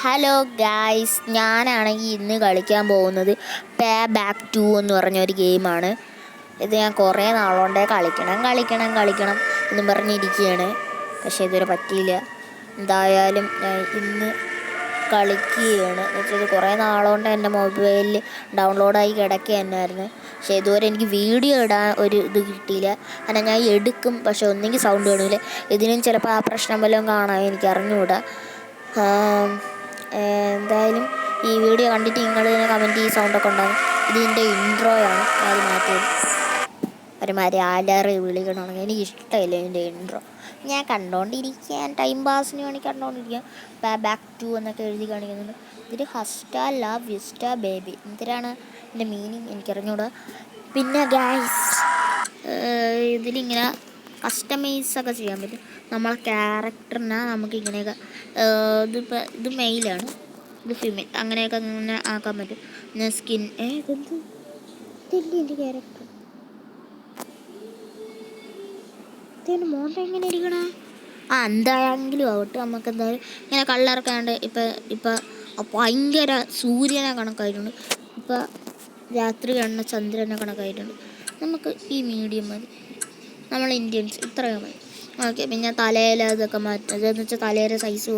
Hello guys, ഞാനാണെങ്കിൽ ഇന്ന് കളിക്കാൻ പോകുന്നത് പേ ബാക്ക് 2 എന്ന് പറഞ്ഞൊരു ഗെയിമാണ്. ഇത് ഞാൻ കുറേ നാളുകൊണ്ടേ കളിക്കണം എന്നും പറഞ്ഞിരിക്കുകയാണ്. പക്ഷേ ഇതുവരെ പറ്റിയില്ല. എന്തായാലും ഞാൻ ഇന്ന് കളിക്കുകയാണ്. എന്നുവെച്ചാൽ കുറേ നാളുകൊണ്ട് എൻ്റെ മൊബൈലിൽ ഡൗൺലോഡായി കിടക്കുക തന്നെയായിരുന്നു. പക്ഷേ ഇതുവരെ എനിക്ക് വീഡിയോ ഇടാൻ ഒരു ഇത് കിട്ടിയില്ല. കാരണം ഞാൻ എടുക്കും, പക്ഷെ ഒന്നെങ്കിൽ സൗണ്ട് കാണില്ല. ഇതിനും ചിലപ്പോൾ ആ പ്രശ്നം വല്ലതും കാണാൻ എനിക്ക് അറിഞ്ഞുകൂടാ. എന്തായാലും ഈ വീഡിയോ കണ്ടിട്ട് നിങ്ങൾ ഇതിനെ കമൻറ്റ് ഈ സൗണ്ടൊക്കെ ഉണ്ടാകും. ഇതിൻ്റെ ഇൻട്രോയാണ്. ഞാൻ അത് മാറ്റിയത് ഒരുമാതിരി അലറി വിളിക്കണമെങ്കിൽ എനിക്ക് ഇഷ്ടമില്ല ഇതിൻ്റെ ഇൻട്രോ. ഞാൻ കണ്ടുകൊണ്ടിരിക്കാൻ ടൈം പാസിന് വേണ്ടി കണ്ടുകൊണ്ടിരിക്കുക. ബാക്ക് 2 എന്നൊക്കെ എഴുതി കാണിക്കുന്നുണ്ട്. ഇതിൽ ഹസ്റ്റ ല വിസ്റ്റ ബേബി എന്തിനാണ് ഇതിൻ്റെ മീനിങ് എനിക്കറിഞ്ഞൂടാ. പിന്നെ ഗൈസ്, ഇതിലിങ്ങനെ കസ്റ്റമൈസൊക്കെ ചെയ്യാൻ പറ്റും. നമ്മളെ ക്യാരക്ടറിനെ നമുക്ക് ഇങ്ങനെയൊക്കെ ഇത് മെയിലാണ്, ഇത് ഫീമെയിൽ, അങ്ങനെയൊക്കെ അങ്ങനെ ആക്കാൻ പറ്റും. പിന്നെ സ്കിൻ ഇതെന്ത് ഇതല്ലേ എൻ്റെ ക്യാരക്ടർ? ഇതേൻ്റെ മോണ്ട എങ്ങനെ ഇരിക്കണേ? എന്തായെങ്കിലും ആവട്ടെ, നമുക്ക് എന്തായാലും ഇങ്ങനെ കള്ളറക്കാണ്ട് ഇപ്പം ഭയങ്കര സൂര്യനെ കണക്കായിട്ടുണ്ട്. ഇപ്പം രാത്രി കാണുന്ന ചന്ദ്രനെ കണക്കായിട്ടുണ്ട്. നമുക്ക് ഈ മീഡിയം മതി, നമ്മൾ ഇന്ത്യൻസ് ഇത്രയും മതി. ഓക്കെ. പിന്നെ തലയിൽ ഇതൊക്കെ മാറ്റും, അതെന്ന് വെച്ചാൽ തലയുടെ സൈസ്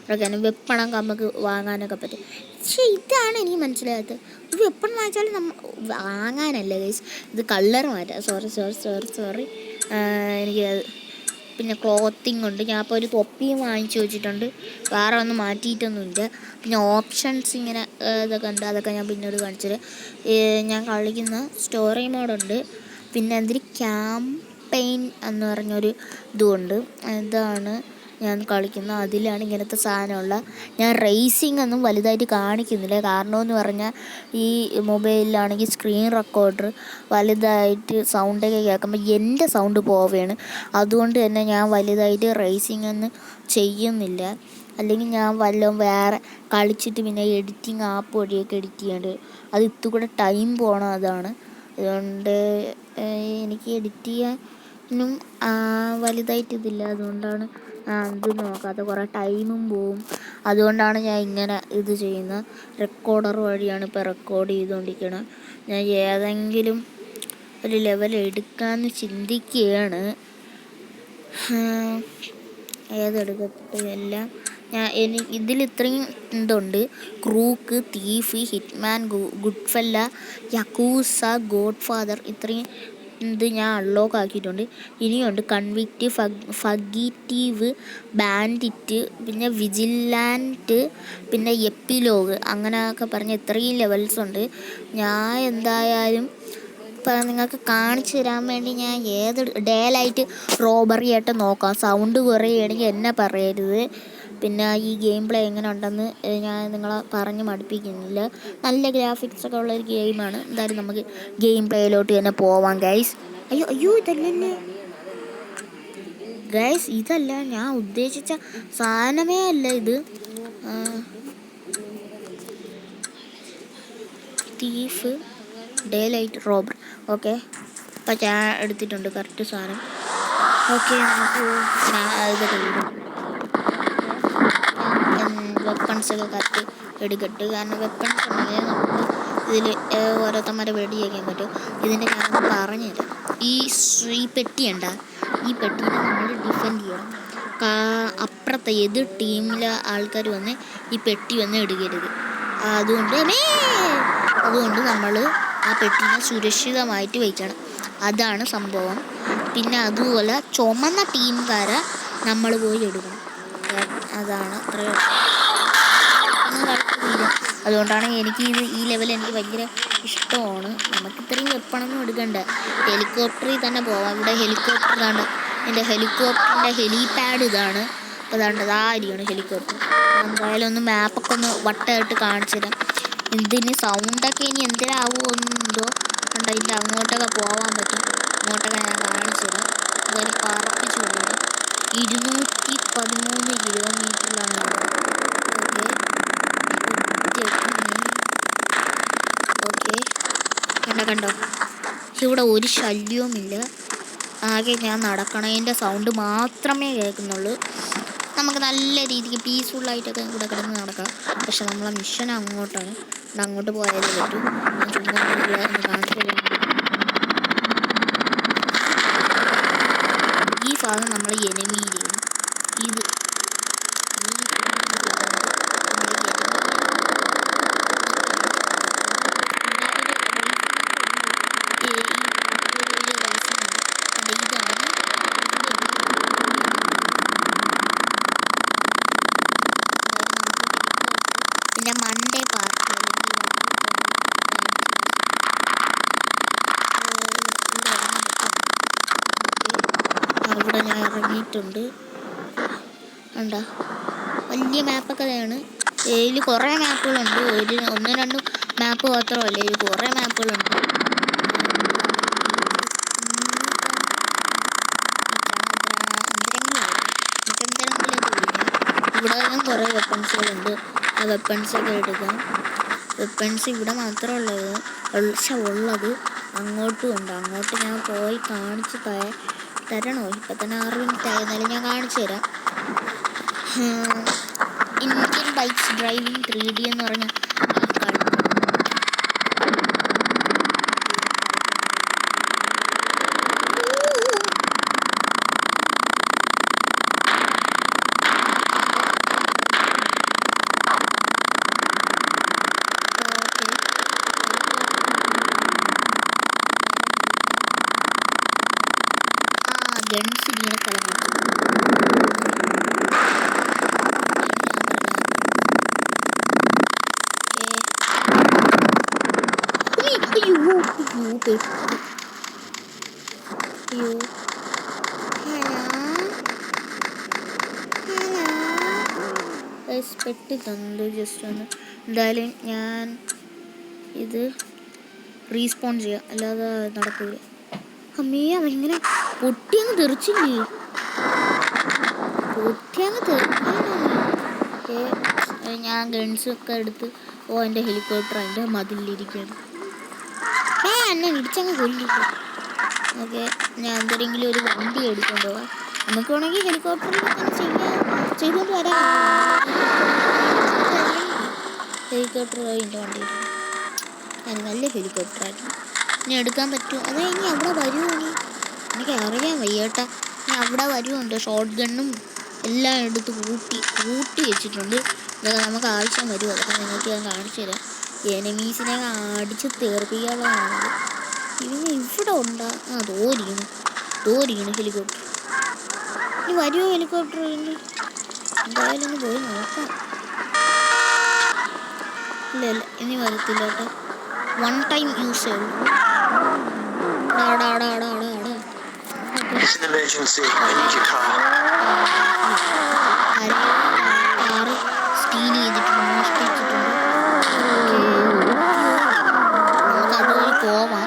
കുറയ്ക്കാനും വെപ്പണൊക്കെ നമുക്ക് വാങ്ങാനൊക്കെ പറ്റും. പക്ഷേ ഇതാണ് എനിക്ക് മനസ്സിലാകാത്തത്. ഇത് വെപ്പൺ വാങ്ങിച്ചാലും വാങ്ങാനല്ല ഗൈസ്, ഇത് കളർ മാറ്റാം. സോറി എനിക്കത്. പിന്നെ ക്ലോത്തിങ് ഉണ്ട്. ഞാൻ ഇപ്പോൾ ഒരു തൊപ്പിയും വാങ്ങിച്ചു വെച്ചിട്ടുണ്ട്, വേറെ ഒന്നും മാറ്റിയിട്ടൊന്നുമില്ല. പിന്നെ ഓപ്ഷൻസ് ഇങ്ങനെ ഇതൊക്കെ ഉണ്ട്, അതൊക്കെ ഞാൻ പിന്നീട് കാണിച്ചത്. ഞാൻ കളിക്കുന്ന സ്റ്റോറി മോഡുണ്ട്. പിന്നെ എന്തിന് ക്യാമ്പെയിൻ എന്ന് പറഞ്ഞൊരു ഇതുമുണ്ട്. ഇതാണ് ഞാൻ കളിക്കുന്നത്. അതിലാണ് ഇങ്ങനത്തെ സാധനമുള്ള. ഞാൻ റേസിംഗ് ഒന്നും വലുതായിട്ട് കാണിക്കുന്നില്ല. കാരണമെന്ന് പറഞ്ഞാൽ ഈ മൊബൈലിലാണെങ്കിൽ സ്ക്രീൻ റെക്കോർഡർ വലുതായിട്ട് സൗണ്ടൊക്കെ കേൾക്കുമ്പോൾ എൻ്റെ സൗണ്ട് പോവുകയാണ്. അതുകൊണ്ട് തന്നെ ഞാൻ വലുതായിട്ട് റേസിംഗ് ഒന്നും ചെയ്യുന്നില്ല. അല്ലെങ്കിൽ ഞാൻ വല്ലതും വേറെ കളിച്ചിട്ട് പിന്നെ എഡിറ്റിംഗ് ആപ്പ് വഴിയൊക്കെ എഡിറ്റ് ചെയ്യേണ്ടത്, അത് ഇത്തുകൂടെ ടൈം പോകണം. അതാണ്. അതുകൊണ്ട് എനിക്ക് എഡിറ്റ് ചെയ്യാനും വലുതായിട്ട് ഇതില്ല. അതുകൊണ്ടാണ് ഇത് നോക്കാതെ, കുറേ ടൈമും പോവും. അതുകൊണ്ടാണ് ഞാൻ ഇങ്ങനെ ഇത് ചെയ്യുന്നത്. റെക്കോർഡർ വഴിയാണ് ഇപ്പോൾ റെക്കോർഡ് ചെയ്തുകൊണ്ടിരിക്കുന്നത്. ഞാൻ ഏതെങ്കിലും ഒരു ലെവൽ എടുക്കാമെന്ന് ചിന്തിക്കുകയാണ്. ഏതെടുക്കട്ടെ? എല്ലാം ഇതിൽ ഇത്രയും ഇതുണ്ട്: Crook, thief, Hitman, ഗുഡ്ഫെല്ല, യക്കൂസ, God father. ഇത്രയും ഇത് ഞാൻ അൺലോക്ക് ആക്കിയിട്ടുണ്ട്. ഇനിയുണ്ട് കൺവിക്റ്റ്, ഫഗീറ്റീവ്, ബാൻഡിറ്റ്, പിന്നെ വിജിലാൻറ്റ്, പിന്നെ എപ്പിലോഗ്, അങ്ങനെയൊക്കെ പറഞ്ഞ് ഇത്രയും ലെവൽസ് ഉണ്ട്. ഞാൻ എന്തായാലും ഇപ്പം നിങ്ങൾക്ക് കാണിച്ചു തരാൻ വേണ്ടി ഞാൻ ഡേ ലൈറ്റ് റോബറി ആയിട്ട് നോക്കാം. സൗണ്ട് കുറയുകയാണെങ്കിൽ എന്നെ പറയരുത്. പിന്നെ ഈ ഗെയിം പ്ലേ എങ്ങനെ ഉണ്ടെന്ന് ഞാൻ നിങ്ങളെ പറഞ്ഞ് മടുപ്പിക്കുന്നില്ല. നല്ല ഗ്രാഫിക്സൊക്കെ ഉള്ളൊരു ഗെയിമാണ്. എന്തായാലും നമുക്ക് ഗെയിം പ്ലേയിലോട്ട് തന്നെ പോവാം ഗൈസ്. അയ്യോ ഇതല്ലല്ലേ ഗൈസ്, ഇതല്ല ഞാൻ ഉദ്ദേശിച്ച സാധനമേ അല്ല ഇത്. Thief, day light robber. Okay, അപ്പം ഞാൻ എടുത്തിട്ടുണ്ട് കറക്റ്റ് സാധനം. ഓക്കെ, നമുക്ക് ഇതൊക്കെ വെപ്പൺസൊക്കെ കറക്റ്റ് എടുക്കട്ട്. കാരണം വെപ്പൺസ് ഉണ്ടെങ്കിൽ നമുക്ക് ഇതിൽ ഓരോരുത്തന്മാരെ വെടിയേക്കാൻ പറ്റും. ഇതിൻ്റെ ഞാൻ പറഞ്ഞുതരാം. ഈ പെട്ടിയുണ്ട, ഈ പെട്ടീനെ നമ്മൾ ഡിഫെൻഡ് ചെയ്യണം. അപ്പുറത്തെ ഏത് ടീമിലെ ആൾക്കാർ വന്ന് ഈ പെട്ടി വന്ന് എടുക്കരുത്. അതുകൊണ്ട് നമ്മൾ ആ പെട്ടിനെ സുരക്ഷിതമായിട്ട് വയ്ക്കണം. അതാണ് സംഭവം. പിന്നെ അതുപോലെ ചുമന്ന ടീംകാരെ നമ്മൾ പോയി എടുക്കണം. അതാണ് അത്രയും. അതുകൊണ്ടാണ് എനിക്ക് ഈ ലെവൽ എനിക്ക് ഭയങ്കര ഇഷ്ടമാണ്. നമുക്ക് ഇത്രയും വെപ്പണൊന്നും എടുക്കണ്ട, ഹെലികോപ്റ്ററിൽ തന്നെ പോവാം. ഇവിടെ ഹെലികോപ്റ്റർ ഇതാണ്, എൻ്റെ ഹെലികോപ്റ്ററിൻ്റെ ഹെലിപാഡ് ഇതാണ്. അപ്പോൾ ഇതായിരിക്കണം ഹെലികോപ്റ്റർ. എന്തായാലും ഒന്ന് മാപ്പൊക്കെ ഒന്ന് വട്ടമായിട്ട് കാണിച്ചു തരാം. ഇതിന് സൗണ്ടൊക്കെ ഇനി എന്തിനാവുമോ എന്തോ കണ്ട. ഇതിൻ്റെ അങ്ങോട്ടൊക്കെ പോകാൻ പറ്റും. അങ്ങോട്ടൊക്കെ ഞാൻ കാണിച്ചു തരാം. എന്തായാലും പറപ്പിച്ചു കൊണ്ടുവരാം. 213 കിലോമീറ്ററിലാണ്. ഓക്കെ, കണ്ടോ, ഇവിടെ ഒരു ശല്യവുമില്ല. ആകെ ഞാൻ നടക്കണതിൻ്റെ സൗണ്ട് മാത്രമേ കേൾക്കുന്നുള്ളൂ. നമുക്ക് നല്ല രീതിക്ക് പീസ്ഫുള്ളായിട്ടൊക്കെ ഇവിടെ കിടന്ന് നടക്കാം. പക്ഷെ നമ്മളെ മിഷൻ അങ്ങോട്ടാണ്. അങ്ങോട്ട് പോയാലേ പറ്റൂ. ഞാൻ ചുമ്മാ കാണിച്ചു തരാം. ഈ ഭാഗം നമ്മൾ എനിമിയിലാണ്. ഇത് പിന്നെ മൺഡേ പാർക്ക് ഇവിടെ ഞാൻ ഇറങ്ങിയിട്ടുണ്ട്. കണ്ടോ വലിയ മാപ്പൊക്കെ തന്നെയാണ്. ഇതിൽ കുറേ മാപ്പുകളുണ്ട്. ഒന്നും രണ്ടും മാപ്പ് മാത്രമല്ല, ഇതിൽ കുറേ മാപ്പുകളുണ്ട്. ഇവിടെ നിന്നും കുറേ വെപ്പൺസുകളുണ്ട്. ആ വെപ്പൺസൊക്കെ എടുക്കാം. വെപ്പൺസ് ഇവിടെ മാത്രമുള്ളത് ഉള്ളത് അങ്ങോട്ടും ഉണ്ട്. അങ്ങോട്ട് ഞാൻ പോയി കാണിച്ച് തരണോ? ഇപ്പം തന്നെ 6 മിനിറ്റ് ആയിരുന്നാലും ഞാൻ കാണിച്ചു തരാം. ഇന്ത്യൻ ബൈക്സ് ഡ്രൈവിംഗ് 3D എന്ന് പറഞ്ഞ ഗൺസ് ഇങ്ങനെ കളഞ്ഞു. പെട്ടി തന്നു ജസ്റ്റ് ഒന്ന്. എന്തായാലും ഞാൻ ഇത് റീസ്പോൺ ചെയ്യാം, അല്ലാതെ നടക്കില്ല. അമ്മേ അവനിങ്ങനെ പൊട്ടിയങ്ങ് തെറിച്ചില്ലേ? ഞാൻ ഗൺസൊക്കെ എടുത്ത് എൻ്റെ ഹെലികോപ്റ്റർ അതിൻ്റെ മതിലിരിക്കുകയാണ്. എന്നെ ഇടിച്ചങ്ങ് കൊല്ലില്ല. ഓക്കെ, ഞാൻ എന്തെങ്കിലും ഒരു വണ്ടി എടുക്കൊണ്ട് പോവാം. നമുക്ക് വേണമെങ്കിൽ ഹെലികോപ്റ്ററിൽ ചെയ്തുകൊണ്ട് വരാം. ഹെലികോപ്റ്റർ അതിൻ്റെ വണ്ടി ഞാൻ നല്ല ഹെലികോപ്റ്ററായിരുന്നു. ഇനി എടുക്കാൻ പറ്റുമോ? അതാ ഇനി അവിടെ വരുമോ? എനിക്ക് അറിയാൻ വയ്യേട്ടാ. ഇനി അവിടെ വരുമുണ്ട്. ഷോർട്ട് ഗണ്ണും എല്ലാം എടുത്ത് കൂട്ടി വെച്ചിട്ടുണ്ട്. ഇതൊക്കെ നമുക്ക് ആവശ്യം വരും. അതൊക്കെ നിങ്ങൾക്ക് ഞാൻ കാണിച്ചു തരാം. എനിമീസിനെ അടിച്ച് തീർപ്പിക്കാനുള്ളതാണ്. ഇവന് ഇവിടെ ഉണ്ടാ തോരിയാണ് ഹെലികോപ്റ്റർ. ഇനി വരുമോ ഹെലികോപ്റ്റർ? എന്തായാലും ഒന്ന് പോയി നോക്കാം. ഇല്ല ഇനി വരത്തില്ല കേട്ടോ. 1 ടൈം യൂസ് ചെയ്യുള്ളൂ. കാറ് സ്റ്റീൽ ചെയ്തിട്ടുണ്ട്, മോഷ്ടിച്ചിട്ടുണ്ട്. നമുക്ക് അതുവഴി പോവാം.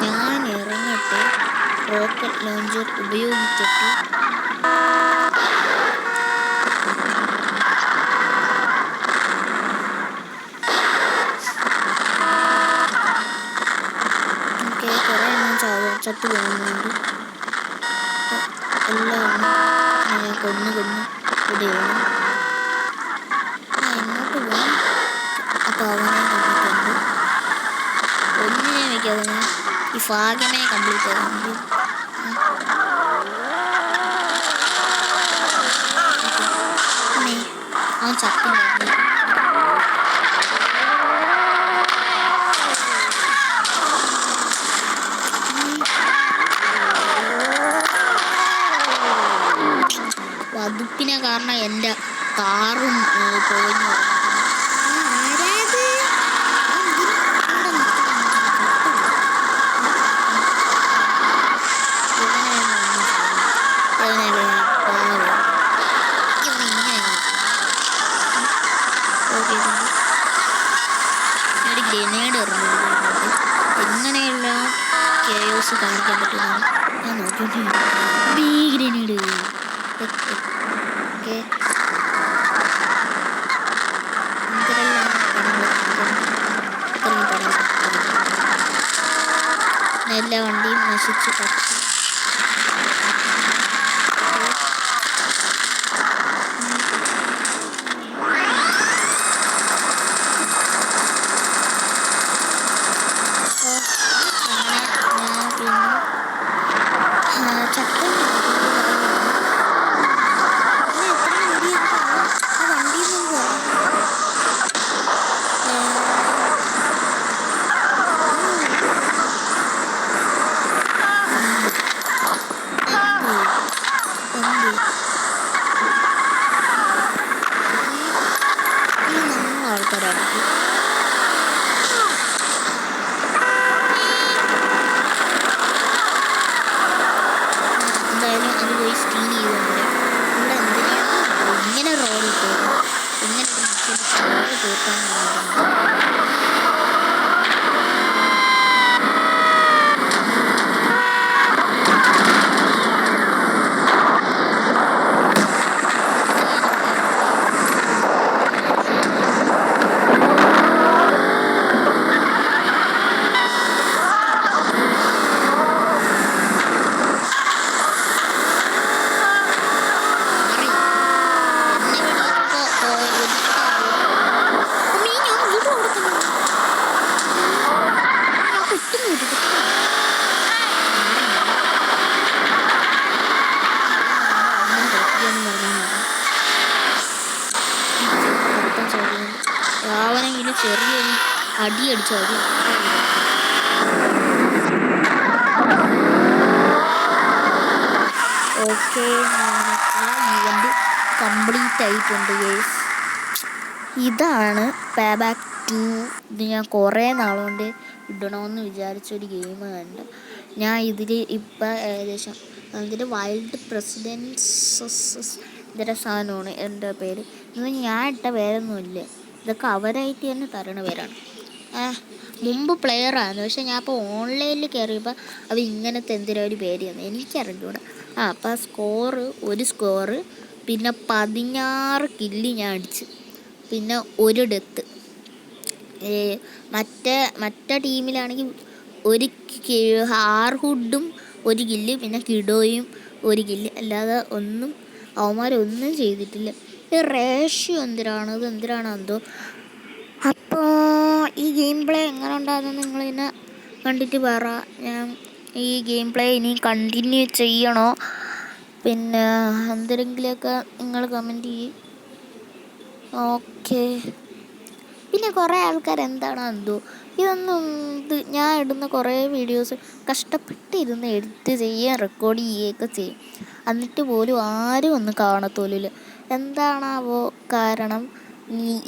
ഞാൻ ഇറങ്ങട്ടെ. റോക്കറ്റ് ലോഞ്ചർ ഉപയോഗിച്ചിട്ട് ചത്തു പോകുന്നുണ്ട്. എല്ലാം ഞാൻ കൊന്നു ഇടുകയാണ്. എങ്ങോട്ട് പോകാം? അപ്പോൾ അവനെ കണ്ടിട്ടുണ്ട്. ഒന്നിനെ വയ്ക്കാതെ ഈ ഭാഗ്യമേ കംപ്ലീറ്റ് ആകുമെങ്കിൽ അവൻ ചത്തുണ്ടായിരുന്നു. വതുപ്പിനെ കാരണം എൻ്റെ കാറും പോയിന്ന് ഒരു ഗ്രനേഡ് എറിഞ്ഞത് എങ്ങനെയുള്ള കേസ് കാണിക്കാൻ പറ്റുന്നതാണ് ഞാൻ നോക്കിയിട്ടുണ്ട്. ഈ ഗ്രനേഡ് ഓക്കെ എന്തെല്ലാം എല്ലാ വണ്ടിയും നശിച്ച് കത്തി. രാവനെങ്കിലും ചെറിയൊരു അടിയടിച്ചു മതി. ഓക്കെ, ഈവൻ്റ് കംപ്ലീറ്റ് ആയിട്ടുണ്ട് ഗൈസ്. ഇതാണ് പേ ബാക്ക് 2. ഇത് ഞാൻ കുറേ നാളുകൊണ്ട് ഇടണമെന്ന് വിചാരിച്ചൊരു ഗെയിം കണ്ട്. ഞാൻ ഇതിൽ ഇപ്പം ഏകദേശം ഇതിൻ്റെ വൈൽഡ് പ്രസിഡൻസസ് ഇതിൻ്റെ സാധനമാണ് എൻ്റെ പേര്. ഇത് ഞാൻ ഇട്ട പേരൊന്നുമില്ല, ഇതൊക്കെ അവരായിട്ട് തന്നെ തരണ പേരാണ്. മുമ്പ് പ്ലെയറായിരുന്നു, പക്ഷെ ഞാൻ ഇപ്പോൾ ഓൺലൈനിൽ കയറിയപ്പോൾ അത് ഇങ്ങനത്തെ എന്തിനാ ഒരു പേര് തന്നെ എനിക്കറിഞ്ഞൂടെ. അപ്പോൾ ഒരു സ്കോറ്, പിന്നെ 16 കില്ല് ഞാൻ അടിച്ച്, പിന്നെ ഒരു ഡെത്ത്. മറ്റേ ടീമിലാണെങ്കിൽ ഒരു ഹാർഹുഡും ഒരു കില്ല്, പിന്നെ കിഡോയും ഒരു കില്ല്. അല്ലാതെ അവന്മാരൊന്നും ചെയ്തിട്ടില്ല. ഈ റേഷ്യോ എന്തിനാണോ എന്തോ. അപ്പോൾ ഈ ഗെയിം പ്ലേ എങ്ങനെ ഉണ്ടാകുമെന്ന് നിങ്ങളിന്നെ കണ്ടിട്ട് പറ. ഞാൻ ഈ ഗെയിം പ്ലേ ഇനി കണ്ടിന്യൂ ചെയ്യണോ, പിന്നെ എന്തെങ്കിലുമൊക്കെ നിങ്ങൾ കമൻറ്റ് ചെയ്യും. ഓക്കെ. പിന്നെ കുറേ ആൾക്കാർ എന്താണോ എന്തോ ഞാൻ ഇടുന്ന കുറേ വീഡിയോസ് കഷ്ടപ്പെട്ടിരുന്ന് എഡിറ്റ് ചെയ്യുകയും റെക്കോർഡ് ചെയ്യുകയൊക്കെ ചെയ്യും, എന്നിട്ട് പോലും ആരും ഒന്നും കാണത്തോലില്ല. എന്താണാവോ കാരണം?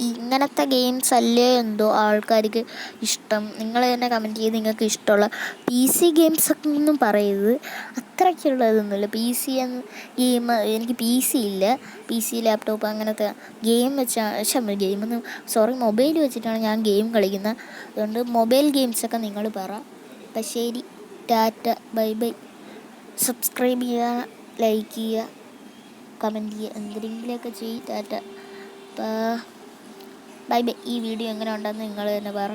ഇങ്ങനത്തെ ഗെയിംസ് അല്ലേ എന്തോ ആൾക്കാർക്ക് ഇഷ്ടം. നിങ്ങൾ തന്നെ കമൻറ്റ് ചെയ്ത് നിങ്ങൾക്ക് ഇഷ്ടമുള്ള PC ഗെയിംസൊക്കെ ഒന്നും പറയരുത്, അത്രയ്ക്കുള്ളതൊന്നുമില്ല. ഗെയിം എനിക്ക് PC ഇല്ല. PC ലാപ്ടോപ്പ് അങ്ങനത്തെ മൊബൈൽ വെച്ചിട്ടാണ് ഞാൻ ഗെയിം കളിക്കുന്നത്. അതുകൊണ്ട് മൊബൈൽ ഗെയിംസൊക്കെ നിങ്ങൾ പറ. അപ്പം ശരി, ടാറ്റ, ബൈ ബൈ. സബ്സ്ക്രൈബ് ചെയ്യുക, ലൈക്ക് ചെയ്യുക, കമൻറ്റ് ചെയ്യുക, എന്തെങ്കിലുമൊക്കെ ചെയ്യും. Tata, bye bye. ഈ വീഡിയോ എങ്ങനെ ഉണ്ടെന്ന് നിങ്ങൾ തന്നെ പറ.